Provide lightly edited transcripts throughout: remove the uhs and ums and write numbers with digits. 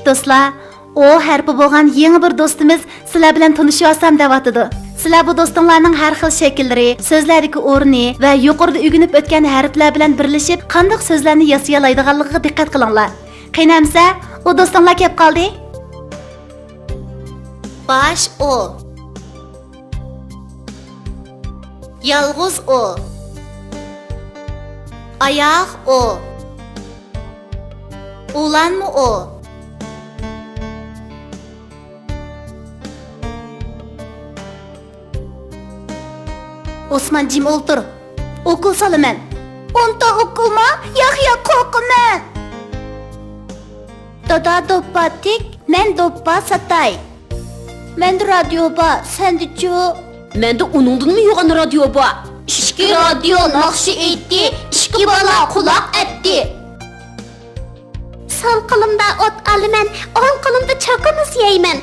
Do'stlar, o harfi bo'lgan yangi bir do'stimiz sizlar bilan tanishyapsam deyotdi. Sizlar bu do'stinglarning har xil shakllari, so'zlardagi o'rni va yuqorida o'rganib o'tgan harflar bilan birlashib, qanday so'zlarni yasay oladiganligiga diqqat qilinglar. Qiynamsa, o do'stinglar kelib qoldi. Bash o. Yalg'iz o. Oyoq o. Ulanma o. Osman jim o'ltir. O'qil solaman. Onta o'qilma, Yahya qo'rqaman. Dada doppa tik, men doppa satay. Men radio ba, sendichu. Men de uningdanmi yo'g'an radio ba. Ishki radio naqshi etdi, ishki bola quloq etdi. Sol qo'limda ot olaman, o'ng qo'limda cho'qimiz yeyman.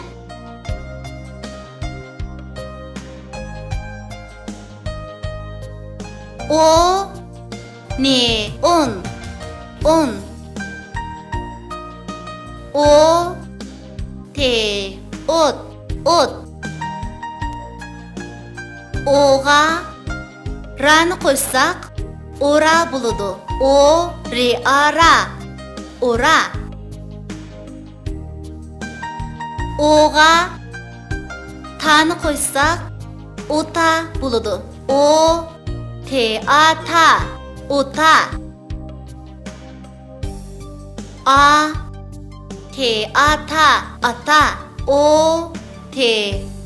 O ne on o te ot oga rani qo'ysak ora bo'ladi. O re ara ora. Oga tani qo'ysak ota bo'ladi. O teata ota. A teata ata. O te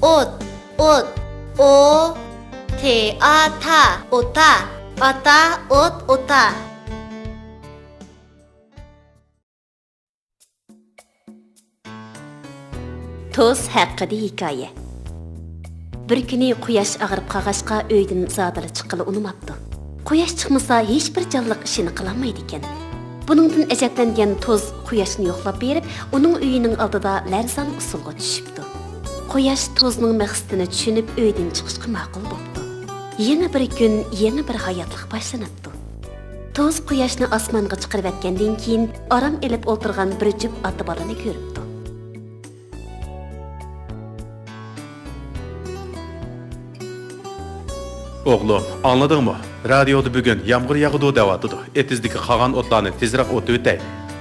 ot o teata ota. Ata ot ota. Toz haqida hikoya. Bir kuni quyosh ag'rib qolg'achqa uydan zodila chiqqili unumabdi. Quyosh chiqmasa hech bir jonliq ishini qilolmaydi ekan. Buningdan ajablangan Toz quyoshni yo'qlab berib, uning uyining oldida larzon usulga tushibdi. Quyosh Tozning maqsadini tushunib uydan chiqishga ma'qul bo'ldi. Yangi bir kun, yangi bir hayotlik boshlanibdi. Toz quyoshni osmonga chiqarib atgandan keyin orom elib o'tirgan bir jup ota bolani ko'ribdi. Oğlum, anladın mı? Radyoda bugün yağmur yağıdı devatıdı. Etizdeki kalan otlarını tezrak otu ötey.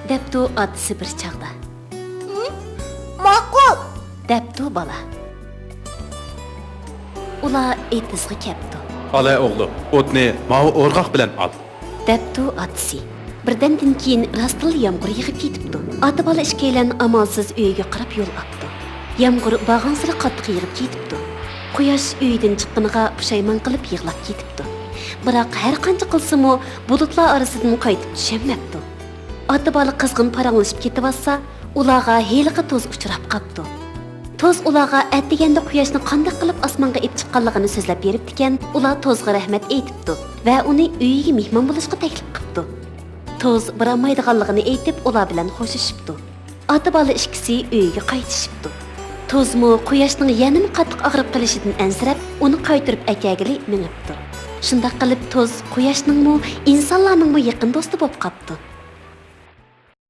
Deptu otisi bir çağda. Ma'qul. Deptu bala. Ula etizgi keptu. Alay oğlum, otni mavi orgaq bilen al. Deptu otisi. Birdenden keyin rastıl yağmur yağıp ketipti. Ota bola ishkaylan amalsiz uyga qarab yo'l olibdi. Yağmur bag'ansira qattiq yig'ib ketibdi. Quyosh uydan chiqqaniga pushaymon qilib yig'lab ketibdi. Biroq har qancha qilsa-mu, bulutlar orasidan qaytib tushamabdi. Ota bola qizg'in paranglashib ketibsa, ularga heliqi Toz uchrab qopdi. Toz ularga atdiganda quyoshni qanday qilib osmonga ib chiqqanligini so'zlab beribdi ekan, ular Tozga rahmat aytibdi va uni uyiga mehmon bo'lishga taklif qilibdi. Toz borolmaydiganligini aytib, ular bilan xo'shishibdi. Ota bola ikkisi uyiga qaytishibdi. Tozmu quyoshning yanım qattiq og'rib qolishidan ansirab, uni qaytirib akagili minibdi. Shunday qilib Toz quyoshning insonlarning yaqin do'sti bo'lib qopdi.